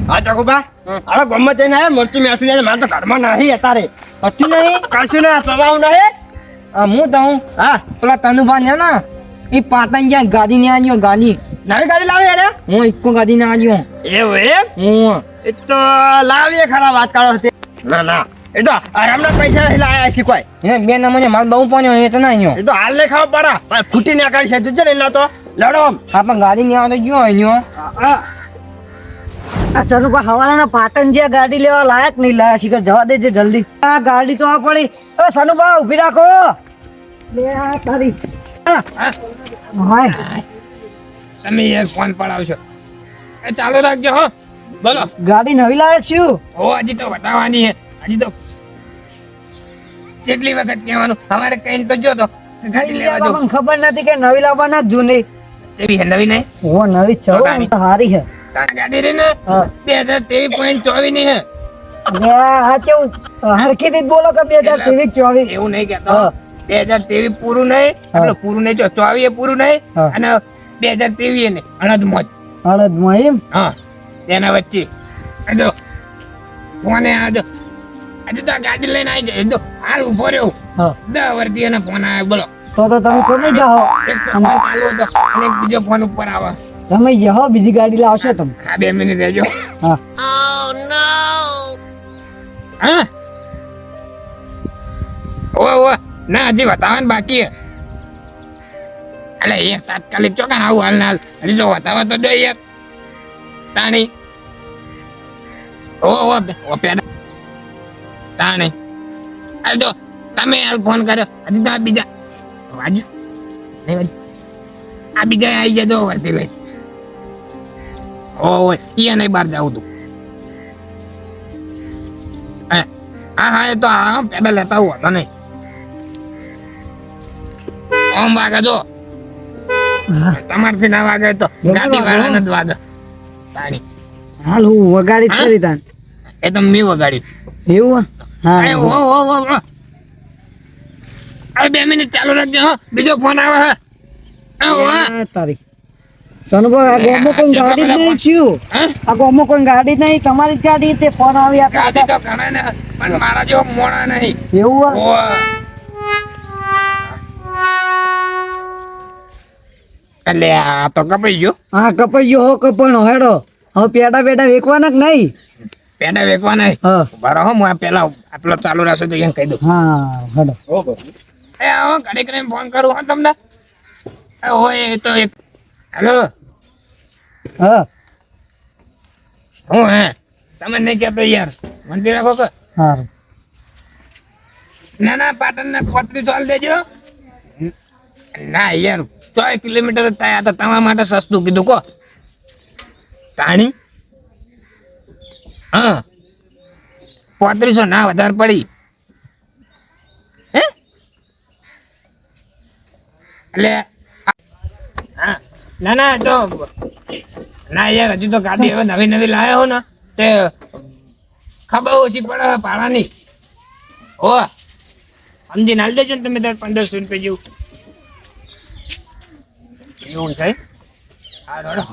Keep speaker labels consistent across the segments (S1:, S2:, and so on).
S1: હા ચકુબા અરે ગમે તે ના મરચું મેઠું જાય મારે તો ઘરમાં નહીં અત્યારે કશું નહીં કશું ના તમારું નહીં હું તો હા પેલા તનુભા ને એ પાટણ જ્યાં ગાડી ને આવ્યો ગાડી નવી ગાડી લાવી અરે હું ઇક્કો ગાડી ને આવ્યો એવું એમ હું એ તો લાવીએ ખરા વાત કાઢો ના ના એ તો આરામના પૈસા નહીં લાયા શીખવાય એને બે નંબરને માલ બહુ પાણ્યો એ તો ના આવ્યો એ તો હાલ નહીં ખાવા પડે ફૂટી ના કાઢી છે તું ને તો લડો હા પણ ગાડી ને આવે તો ગયો અહીંયા
S2: આ સનુભા હવાના પાટણ જ્યાં ગાડી લેવા લાયક નહીં લાયા શીખર જવા દેજે જલ્દી આ ગાડી તો આ પડી એ સનુભા ઊભી રાખો લે આ તારી હાય
S3: તમે યાર ફોન પડાવશો એ ચાલુ રાખજો હો બોલો
S2: ગાડી નવી લાયક છું
S3: હો હજી તો બતાવવાની છે હજી તો કેટલી વખત કહેવાનું અમારે કઈ તો જો તો ગાડી લેવા જો
S2: મને ખબર નથી કે નવી લાવવાના જ જૂની
S3: જેવી હે નવી નહીં
S2: ઓ નવી ચૌ હારી હે
S3: તારા ગાડી રે ને 2023.24 ની હે
S2: આ કેવું હરખી થી બોલો કે 2023-24
S3: એવું નહીં કહેતો 2023 પૂરું નહીં આપણે પૂરું નહીં 24 પૂરું નહીં અને 2023 ને અડધમોજ
S2: એમ
S3: હા તેના વચ્ચે આજો ફોને આજો આજે તો ગાડી લઈને આવી જાય તો હાલ ઉભો રહ્યો 10 વર્ષથી એને ફોન આવ્યો બોલો
S2: તો તમે કમી જાઓ
S3: એક તો ફોન ચાલુ હતો અને એક બીજો ફોન ઉપર આવે
S2: તમે જાઓ બીજી ગાડી લાવશો તમે
S3: હા 2 મિનિટ રહેજો
S2: હા
S3: હા ઓ ના હજી બતાવવાનું બાકી હે અલે એક તાત્કાલિક ચોકાણ આવું હાલ ના હાલ હજી તો બતાવવા તો દે યાર તાણી ઓ પેડા તાણી અરે તો તમે હાલ ફોન કર્યો હજી તો આ બીજા વાજુ નહીં વાજુ આ બીજા આવી જતો વર્તી લઈ ઓય નહીં બહાર જાવું તું હા એ તો હા પેડા લેતા હું હતો નહીં ઓમ વાગે જો તમારથી ના વાગે તો ગાડી વાળાને જ વાગે તાણી
S2: હાલ હું વગાડી જ કરી તાન
S3: એ તો મેં વગાડ્યું
S2: એવું હા
S3: અરે ઓ અરે 2 મિનિટ ચાલુ રાખજો હો બીજો ફોન આવે હે
S2: તારી સનુભા આ ગોમો કોઈ ગાડી નહીં છું આ ગોમો કોઈ ગાડી નહીં તમારી જ ગાડી તે ફોન આવી
S3: ગાડી તો ઘણા ને પણ મારા જેવો મોણા નહીં
S2: એવું
S3: એટલે આ તો કપાઈ ગયો
S2: હા કપાઈ ગયો હો કપણો હેડો હવે પેડા વેકવાના કે નહીં
S3: પેડા વેકવા નહીં બરાબર હું આ પેલા આટલો ચાલુ રાખશું તો એમ કહી દઉં
S2: હા હેડો
S3: એ આવો ઘડી કરીને ફોન કરું હા તમને હોય એ તો એક હેલો
S2: હા
S3: હું હે તમે નહીં કહેતો યાર મંદિર રાખો કે
S2: હા
S3: ના પાટણ ના 35 ચાલ દેજો ના યાર 100 કિલોમીટર જ થાય તો તમારા માટે સસ્તું કીધું કો તાણી હા 3500 ના વધારે પડી હે એટલે હા ના તો ના યાર હજુ તો ગાડી હવે નવી લાવ્યો હો ને તે ખબર ઓછી પડે ભાડાની હો સમજીને હાલ દેજો ને તમે તાર 1500 રૂપિયા જેવું એવું છે હા થોડો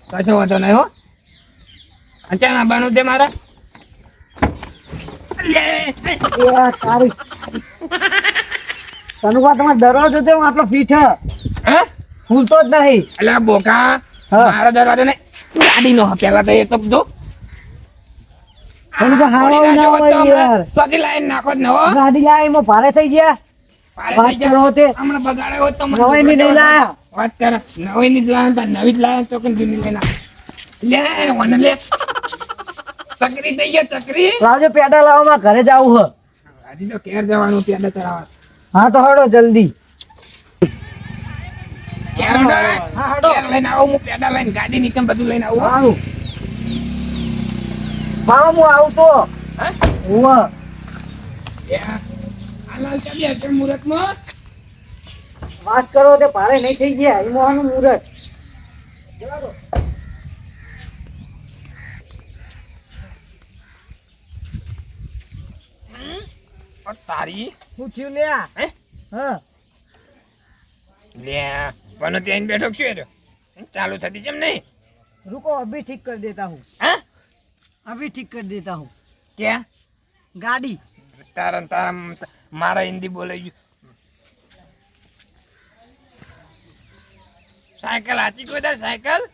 S3: કશો વાંધો નહીં હો અચાનક બનું તે મારા
S2: તારી સનુભા તમારે દરવાજો છે આટલો ફીટ
S3: હે
S2: ખુલતો જ નહીં
S3: એટલે બોકા મારો દરવાજો ને ગાડી નો પેલા તો એક જો
S2: સનુભા હારો ના હોય યાર
S3: ચોથી લાઈન નાખો જ ન હો
S2: ગાડી લાવી માં ભારે થઈ ગયા વાત કરો તે
S3: હમણાં બગાડે હોત તો
S2: નવાઈ ની નહીં લાયા
S3: વાત કર નવી ની જ લાયા તો નવી જ લાયા તો કે જૂની લઈને લે વન લે ચકરી થઈ ગયો ચકરી
S2: રાજો પેડા લાવવા ઘરે જાવું હ
S3: હજી તો ઘેર જવાનું પેડા ચડાવવા
S2: હા તો હડો જલ્દી
S3: ઘેર લઈને આવું હું પેડા લઈને ગાડી નીકળ બધું લઈને આવું
S2: આવું મામા હું આવું તો હુઆ
S3: હાલ ચાલ્યા કે મુહૂર્તમાં
S2: વાત કરો તે ભારે નહીં થઈ ગયા ઈમોનું મુહૂર્ત
S3: તારી
S2: હું થયું લે
S3: હે
S2: હા
S3: લે પણ ત્યાં બેઠો છું ચાલુ થતી જેમ નહીં
S2: रुको अभी ठीक कर देता हूँ
S3: હા
S2: अभी ठीक कर देता हूँ
S3: क्या
S2: गाड़ी
S3: તારા તારા મારા હિન્દી બોલાઈ ગયું સાયકલ હાચી કોઈ દાડો સાયકલ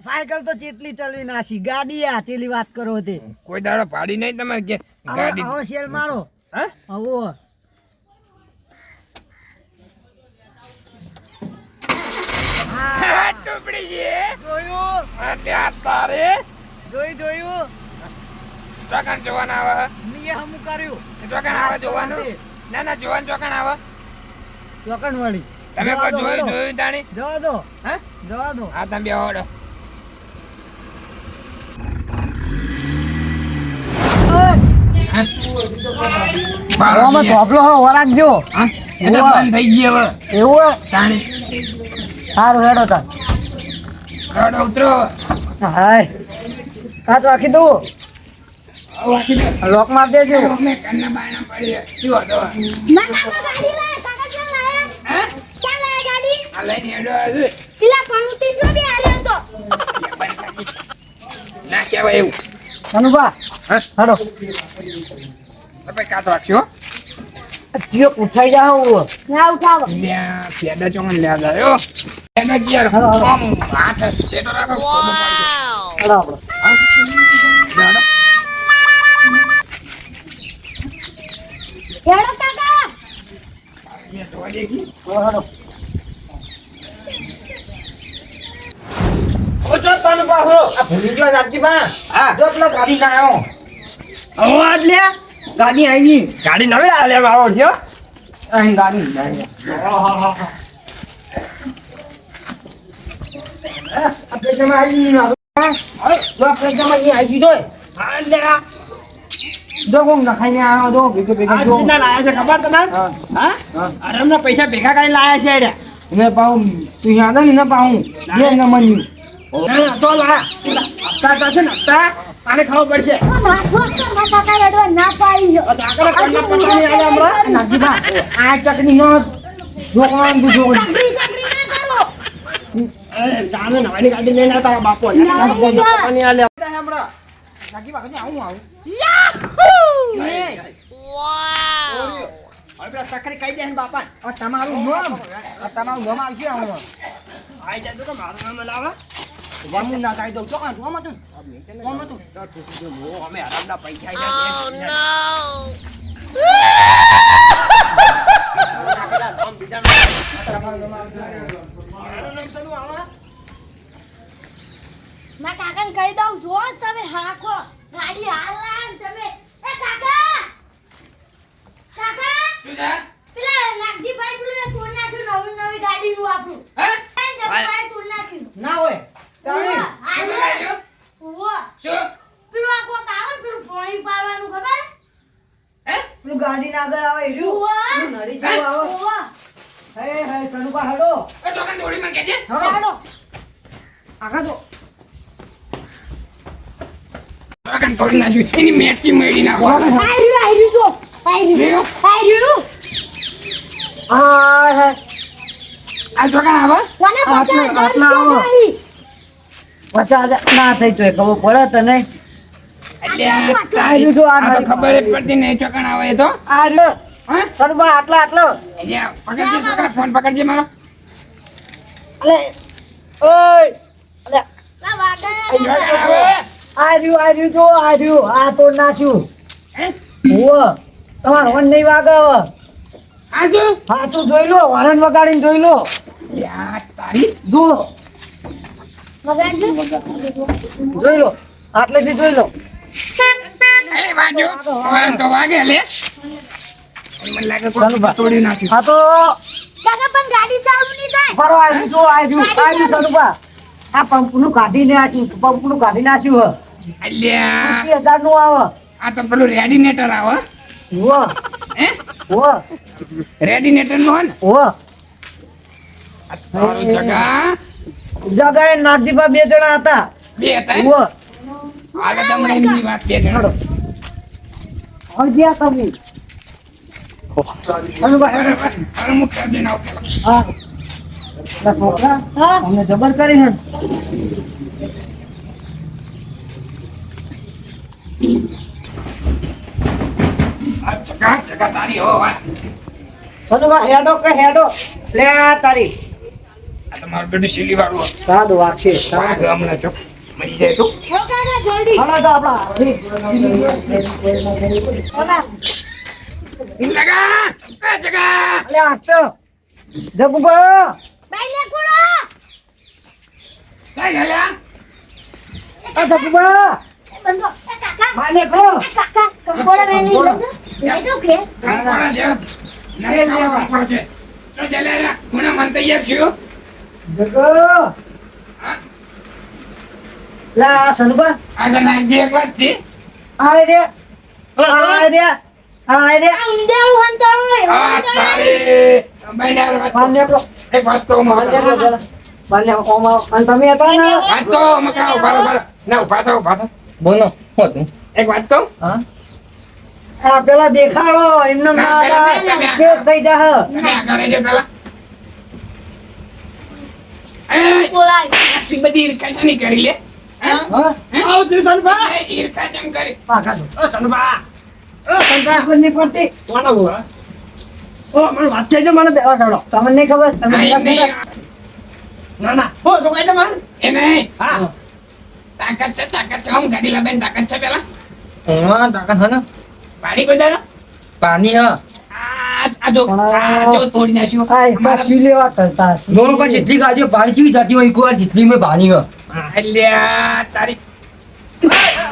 S2: साइकिल तो चेतली चलवी नासी गाड़ी आ चेली बात करो ते
S3: કોઈ દાડો પાડી નહીં તમારે કે ગાડી
S2: आओ शेल मारो
S3: હા
S2: आओ
S3: ટુકડી છે
S2: જોયું
S3: આ ત્યાં તારે
S2: જોયું
S3: ચોકણ જોવાના આવે
S2: મીએ હમું કર્યું
S3: ચોકણ આવે જોવાનું ના ના જોવાનું ચોકણ આવે
S2: ચોકણ વાળી
S3: તમે કોઈ જોયું તાણી
S2: જવા દો
S3: હા
S2: જવા દો
S3: હા તમે બે ઓડો
S2: આમાં ધોપલો હો વરાગજો
S3: હા એ તો બંધ થઈ ગઈ હવે
S2: એવું
S3: તાણી
S2: સારું હેડો તાર
S3: રોડ ઉતરો
S2: હાય કાચ રાખી દઉં
S3: વાકી દે
S2: લોક માર દેજો
S3: અમે કન્ના બાયણા પડી શું હતો
S4: ના કાકા ગાડી લાય કાકા ચાલ લાય
S3: હા
S4: ચાલ લાય ગાડી
S3: આ લઈને હેડો આજે
S4: પેલા પંક્તિ જો બી આલ્યો તો
S3: ના કહેવાય એવું
S2: અનુભા
S3: હા
S2: હેડો
S3: તમે કાચ રાખશો
S2: જીઓ ઉઠાઈ જાઓ
S4: ના ઉઠાવો
S3: ત્યાં પેડા ચોંગન લે આવ્યો પેડા ગિયર
S2: હાલો, હાલો.
S3: આમ હાથ સેટો રાખો ખોબો પાડી
S2: હેડો આપણે
S3: દાડો
S4: હેડો કાકા
S3: મે તો દેખી
S2: હેડો
S1: ઓ જો તને પાછો આ ભૂલી ગયો નાગજી બા હા જો પેલો ગાડી ના આવ્યો અવાજ લે ગાડી આવી ગાડી નવી આલે આવો છે અહીં ગાડી આપણે જમા આવી ના જો આપણે જમા અહીં આવી જો હા લે જો કોમ નખાઈને આવ્યો જો ભેગો ભેગો જો ના લાયા છે ખબર તને હા આરામના પૈસા ભેગા કરીને લાયા છે એડે મેં પાઉં તું યાદ ને ના પાઉં જે ન મન્યું ના તો લા હપ્તા થશે ને હપ્તા આને ખાવું પડશે
S4: માથો મા કાકા હેડવા ના પાડી ગયો
S1: આગળ કોના પટાની આલે હમણાં નાગીબા આ ચટણી નો જોકવાન તું જોક
S4: ચાકરી ચાકરી ના કરો
S1: એ જાને નવાની ગાડી લઈને તારા બાપો પટાની આલે હમણાં નાગીબા કદી આવું વાવ હવે સકરી કહી દે ને બાપા તમારું નામ આવશે હમણાં આઈ જાય તો મારું નામ લાવે વામું ના કાઈ દઉં ચોકા જોવા તું અમે આરામના પૈસા
S4: મા કાકાને કહી દઉં જો તમે હાકો ગાડી હાલ લાય ને તમે એ કાકા કાકા
S3: શું છે
S4: પેલા નાગજીભાઈ પેલું તોડ નાખ્યું નવી ગાડી નું આપણું
S3: હે
S4: જગભાઈ તોડ નાખ્યું
S2: ના હોય
S4: હાલે
S3: શું
S4: ઉવા પેલું આ કોક આવે ને પેલું પાણી પાવાનું ખબર
S3: હે
S2: પેલું ગાડી ના આગળ આવે રહ્યું
S4: ઉવા
S2: પેલું નડી જેવું આવે
S4: ઉવા
S2: હે હે સનુભા હેડો
S3: એ ચોકન દોડી માં કેજે
S4: હેડો
S2: આગળ જો
S3: ચોકન તોડી નાખ્યું એની મેચી મેડી નાખો
S4: આયરું જો આયરું
S2: હા હે
S3: આ ચોકન આવા
S4: કોને
S2: આટલા-
S4: પચાસ
S2: આટલા આવો. પચાસ ના થઈ તો ખબર પડે તને
S3: એટલે
S2: આયરું જો આ
S3: આ તો ખબર જ પડતી નહીં ચોકન આવે એ તો
S2: આ રહ્યો
S3: હા
S2: સનુભા આટલો
S3: એટલે પકડજે છોકરા ફોન પકડજે મારો
S2: અલે ઓય અલે
S4: ના વાગા
S3: ચોકન આવે
S2: આ રહ્યું જો આ રહ્યું આ તો નાખ્યું
S3: હે
S2: ઓ તમાર વન નહીં વાગે હવે
S3: આ જો
S2: હા તું જોઈ લો વારન વગાડીને જોઈ લો
S3: યા તારી
S2: જો
S4: વગાડજો
S2: જોઈ લો આટલેથી જોઈ લો
S3: એ વાજો હવે તો વાગે લે મને લાગે કોઈ તોડી નાખ્યું
S2: હા તો
S4: કાકા પણ ગાડી ચાલુ નહીં થાય
S2: ફરો આવ્યું જો આવ્યું સનુભા આ પંપનું કાઢીને નાખ્યું પંપનું કાઢી નાખ્યું
S3: અલ્યા
S2: 20,000 નું આવે
S3: આ તો પેલું રેડિનેટર આવે
S2: ઓ
S3: હે
S2: ઓ
S3: રેડિનેટર નો ને
S2: ઓ
S3: આ તારું જગા
S2: જગાએ નાગજીભા બે જણા હતા
S3: બે હતા
S2: ઓ
S3: આગળ તમને એમની વાત બે જણો
S2: અડધ્યા તમે સનુભા
S3: બરાબર અરે મુખ કરી દેના
S2: હા પેલા છોકરા
S4: હા
S2: અમને જબર કરી હે
S3: જગા તારી હો વાત.
S2: સનુભા હેડો કે હેડો લે આ તારી
S3: આ તમારું બેટું શીલી વાળું
S2: સાદું વાગશે
S3: વાઘ હમણાં ચોક મરી જાય તો.
S4: હો કાકા જલ્દી
S2: હાલો તો આપણા
S3: જગા એ જગા
S2: અલે આસ્તો જગુબા
S4: બાઈને ખોલો
S3: કઈ હેલ્યા
S2: આ જગુબા
S4: બંધો એ કાકા
S2: માને કો
S4: એ કાકા કંકોડા બેન લઈ લેજો લઈ જાઓ કે
S3: કાંકોડા છે નહીં કાંકોડા છે તો જલેરા ગુણા મન તૈયાર છું.
S2: જગો
S3: હા?
S2: લા સનુભા
S3: આગળ નાખજે એકલા જ છે.
S2: આય રે આય રે આય રે
S4: આ ઊંધેડું હંતાડું હોય
S3: આ તારી બાઈને હારે વાત
S2: માને
S3: તો.
S2: કો
S3: એક વાત તો
S2: માને કો જરા માને ઓમા અને તમે હતા ને
S3: વાત તો મકા ઉભા રહો. ના ઉભા થો.
S1: બોલો હો તું
S3: એક વાત કહું
S2: હા આ પેલા દેખાડો એમને ના
S3: ના, પેલા
S2: હતા
S3: તમે-
S2: કેસ થઈ જા
S3: તમે આગળ રહેજો પેલા. એ,
S4: બોલાય
S3: આટલી બધી ઈર્ખા શાની કરી લે હા?
S2: હા
S1: આવ સનભા
S3: એ ઈર્ખા કેમ કરી?
S2: પાકા જો
S1: ઓ સનભા ઓ સનભા
S2: તમને પડતી
S1: કોણ બોલા ઓ મને વાત કહેજો મને બેલા કાઢો
S2: તમને નહીં ખબર તમે
S3: હા, એમ નહીં.
S1: ના ના હો તો કઈ તમાર
S3: એ નહીં.
S1: હા
S3: તાકાત છે આમ ગાડી લાવવાની તાકાત છે પેલા
S1: હા તાકાત હે ને
S3: પાડી બધાનો
S1: પાણી હા
S3: આ જો તોડી નાખ્યું
S2: આ इसका सिलेवा करता है
S1: दोनों पर जितनी गाड़ियों पानी की जाती हो एक बार जितनी में पानी है
S3: અલ્યા તારી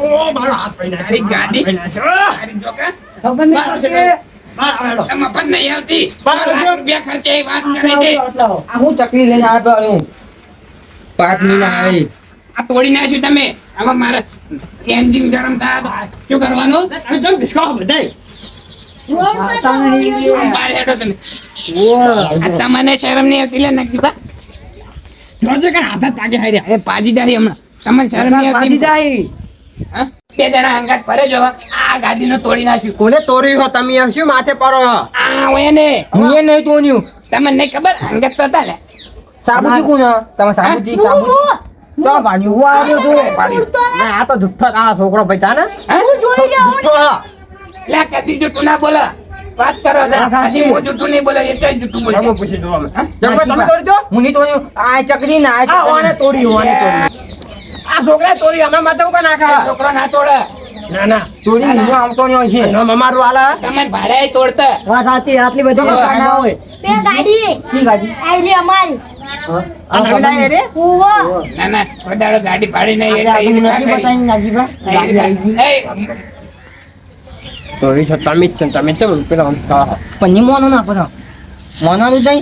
S1: ओ मारो हाथ पे ना
S3: તારી ગાડી તારી જોકા
S2: ખબર નહીં પડતી
S1: मार आड़ो
S3: મફત નહીં આવતી
S1: પણ
S3: લાખ રૂપિયા ખર્ચે એ વાત કરે છે
S2: આટલા
S1: आ હું ચકલી લઈને આવ્યો હું 5 મહિના આવી
S3: આ તોડી નાખ્યું તમે હવે મારે એન્જિન ગરમ થાય તો શું કરવાનું
S1: તમે જમ ડિસ્કાઉન્ટ બધાય
S2: આતા નહીં
S3: બહાર હેડો તમે
S1: ઓ
S3: આ તમને શરમ નહીં આવતી લે નક્કી બા
S1: જોજે કે હાથ તાકે હાઈ રે
S3: એ પાજી દાડી હમણાં તમને શરમ નહીં
S2: પાજી
S3: આવતી
S2: જાય
S3: હા? બે જણા હંગાત ફરે જો આ ગાડીનો તોડી નાખ્યું
S1: કોને તોરી હો તમે શું માથે પડો
S3: આ હોય ને
S1: હું એ નહીં તોન્યું
S3: તમને નહીં ખબર હંગાત તો હતા ને
S1: સાબુજી કોણ તમે સાબુજી સાબુજી તો બાજુ હું આવ્યો તો
S4: ઉડતો ને
S1: ના આ તો જુઠ્ઠો આ છોકરો પૈસા ને
S3: હા?
S4: હું જોઈ રહ્યો
S1: જુઠ્ઠો હા.
S3: લે કદી જૂઠું ના બોલો વાત કરો ને. હજી હું જૂઠું નહીં બોલો એ તો જૂઠું બોલે
S1: તમે પૂછી દો અમે જમવા તમે તોડી દો હું નહીં તોડ્યું આ ચકરી ના આ ઓને તોડી ઓને તોડી આ છોકરા તોડી અમે માથે ઉકા નાખા
S3: છોકરો ના તોડે
S1: ના ના તોડી હું આવતો નહીં છે ન મમારું આલા
S3: તમે ભાડે તોડતા
S2: વાત સાચી આટલી બધી કથા ના હોય
S4: બે ગાડી
S1: કી ગાડી
S4: આઈ અમારી
S1: આ નવી લાવી રે
S4: ઓવો
S3: ના ના વધારે ગાડી ભાડી નહીં
S2: આજે
S3: એટલે
S2: આપણને નથી બતાવીને નાગીબા ગાડી આવી ગઈ.
S1: તોડી છો તમે જ છે તમે ચમ પેલા આમ કહો
S2: પણ ની મોનો ના બધા
S1: મોનાનું જઈ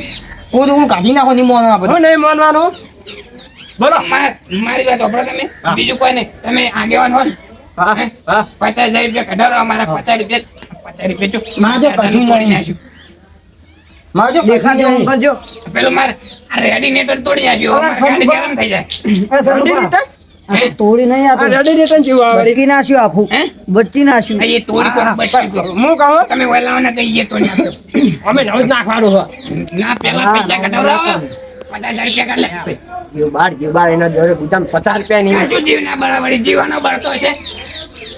S1: કોઈ હું કાઢી નાખો ની મોના આપો નહીં મોનવાનું બોલો
S3: મારી વાત સાંભળો તમે બીજું કોઈ નહીં તમે આગેવાન હો ને,
S1: હા હા
S3: 50,000 રૂપિયા કઢાવો અમારા 50 રૂપિયા ચૂક.
S1: મારે તો કશું
S3: તોડી
S1: નહીં.
S3: નાખ્યું.
S1: મારો જો
S2: દેખાડજો આમ કરજો
S3: પેલું મારે આ રેડિનેટર તોડી નાખ્યું
S2: અલા,
S3: અમારી ગાડી
S2: સંભા.
S3: ગરમ થઈ જાય
S2: એ સનુભા, આ તો તોડી નહીં
S1: આ
S2: આપું
S1: રેડી રિટર્ન જેવું આવે
S2: બટકી નાખ્યું આખું
S3: હે?
S2: બચ્ચી નાખ્યું
S3: આ એ તોડી કોણ બચ્યું કોણ?
S1: હું કહું
S3: તમે વહેલાઓને કહીએ તો નાખ્યો
S1: અમે નવું જ નાખવાનું હો
S3: ના પેલા
S2: હા,
S3: પૈસા કઢાવડાવો 50,000 રૂપિયા કાઢ લે
S1: જીવ બાર એના જોડે ગુજામ 50 રૂપિયા નહીં
S3: આ શું જીવના બરાબરી જીવાનો બળતો છે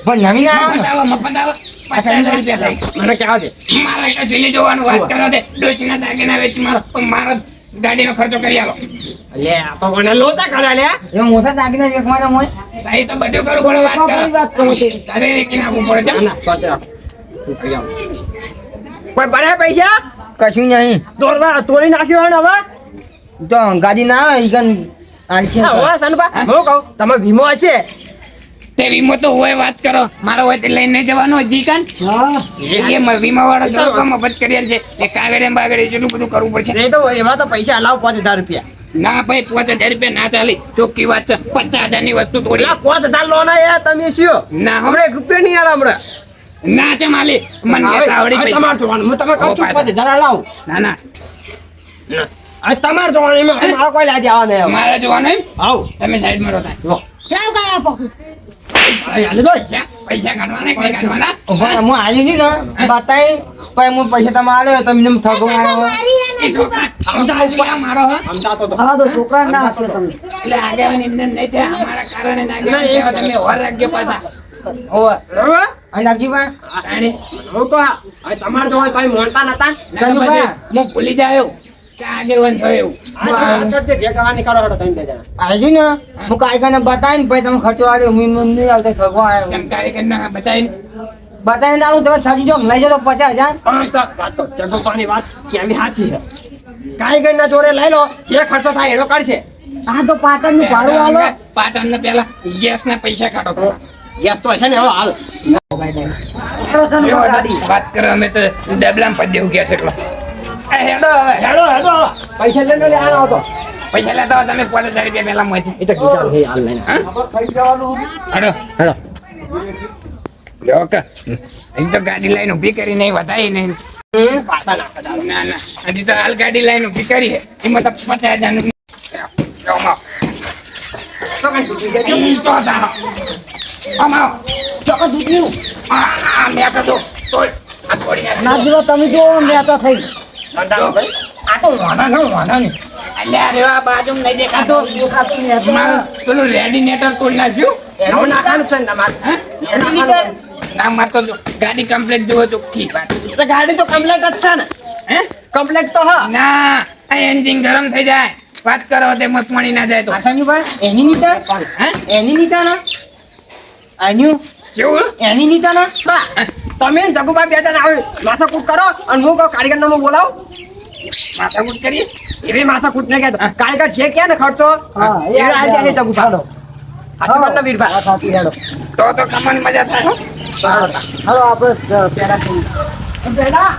S1: પણ નવી ના
S3: મફત આવો 50,000 રૂપિયા થાય
S1: મને કહેવા દે
S3: મારા કશું નહીં જોવાનું વાત કરો દે ડોશીના દાગીના વેચી મારો ગાડીનો ખર્ચો કરી આલો
S1: લે આ તો મને લોચા કાઢ્યા લે
S2: એ મોસા દાગીના વેકવાના મોય
S3: તારી તો બધું કરવું પડે વાત
S2: પાપાની વાત
S3: કરો
S2: કરું તે.
S3: તારે વેચી નાખવું પડે છે
S1: ના સોચે રાખ તું કહી આવ કોઈ પડે પૈસા કશું નહીં તોડવા તોડી નાખ્યો હે ને હવે તો ગાડી ના આવે ઈકન આલસી હવે સનપા હું કહું તમે વીમો હશે
S3: તે વીમો તો હોય વાત કરો મારો હોય તે લઈને જવાનો જી કાન
S2: હા
S3: એ વીમા વાળા લોકો મફત કરી છે એ કાગળે બાગળે જેટલું બધું કરવું પડશે
S1: એ તો એમાં તો પૈસા અલાવ 5000 રૂપિયા
S3: ના ભાઈ 5,000 રૂપિયા ના ચાલી ચોખ્ખી વાત છે 50,000 ની વસ્તુ તોડી
S1: લા 5000 લોન યાર તમે શું
S3: ના
S1: હમણે 1 રૂપિયા નહીં યાર હમણે
S3: ના છે માલી મને કહેતા આવડી પૈસા
S1: તમારે જોવાનું હું તમે કહું છું
S3: પાછા.
S1: 5000 અલાવ
S3: ના ના
S1: આ તમારે જોવાનું એમાં મારો કોઈ લાજ આવે નહીં
S3: મારે જોવાનું એમ
S1: આવ
S3: તમે સાઈડ માં રહો તાર.
S1: લો
S4: લાવ કાકા પકડ
S1: હાલે જોઈ
S3: પૈસા કાઢવાના કે નહીં કાઢવાના
S1: હું આવી નહીં ને બતાવી પછી હું પૈસા તમે આલે તમને ઠગવા
S4: મારી હે
S3: એ
S4: ને
S3: છોકરા આમતા ઉજળા મારો હો
S1: સમજાતો તો
S2: હા તો છોકરા ના આપશો તમે
S3: એટલે આગેવાની એમને નહીં થાય અમારા કારણે ના આગેવાની
S1: ના, એ
S3: થયા. તમે ઓર રાખજો પાછા
S1: ઓવે બરોબર અને નાગજીભાઈ
S3: તાણે
S1: હું તો હવે તમારે જો હોય તો મોનતા નતા
S3: પછી હું ભૂલી જાયો કે આગેવાન થયો
S1: આજે ને હું કાયકાને બતાવીને પછી તમે ખર્ચો આવ્યો હું નહીં આવતો ખગો આવ્યો
S3: ચમકારી કરીને બતાવીને
S1: બતાવીને આવું તમે સાજી જો લઈ જાઓ 50,000 જગોપાની વાત કેવી સાચી છે કાયગર ના જોડે લઈ લો જે ખર્ચો થાય એનો કાઢશે
S2: આ તો પાટણનું ભાડું આલો
S3: પાટણ પેલા ગેસ ના પૈસા કાઢો
S1: ગેસ તો હશે ને હવે હાલ
S2: કરો સનુભા ગાડી
S3: વાત કરો અમે તો ડબલામાં પદ દેવું ગેસ એટલો હેડો હવે, હેડો હેડો
S1: પૈસા લઈને આનો હતો
S3: પૈસા લેતા હોય તમે 5000 રૂપિયા પેલા માંથી
S1: એ તો ગીચાર હે હાલ લઈને
S3: હેડો
S1: હેડો
S3: લ્યો કે અહીં તો ગાડી લઈને ઊભી કરી નહીં વધારી નહીં
S1: પાછા નાખો ચાલો.
S3: ના ના હજી તો હાલ ગાડી લઈને ઊભી કરી છે એમાં તો 50,000 નું
S1: તો કઈ તૂટી જાય
S2: ના જીવો તમે જો મેં તો થઈ
S1: ધંધામાં ભાઈ. આ તો વાના ના વાના નહીં
S3: પેલું રેડિનેટર તોડી નાખ્યું
S1: એનું નાખવાનું છે ને તમારે એનું નાખવાનું.
S3: ના મારતો જો ગાડી કમ્પ્લીટ જુઓ ચોખ્ખી વાત
S1: તો ગાડી તો કમ્પ્લેટ જ છે ને
S3: હે
S1: કમ્પ્લેટ તો હા
S3: ના આ એન્જિન ગરમ થઈ જાય વાત કરો તે મત પાણી ના જાય તો
S1: આસાનીભાઈ એની નીચે
S3: હે
S1: એની નીચે ને આન્યું
S3: કેવું
S1: એની નીચે ને બા, તમે ને જગુભાઈ બે જણા આવે માથાકૂટ કરો અને હું કહું કારીગર નામ બોલાવ
S3: માથાકૂટ કરીએ
S1: એવી માથાકૂટ ને કહેતો કારીગર જે કે ને ખર્ચો
S2: હા, એ
S1: એ આવી જાય જગુભાઈ
S2: હાલો.
S1: સાચી વાત ને વીરભાઈ
S2: આ સાચી હેડો
S3: તો કમન મજા થાય હો.
S2: હાલો આપણે પેલા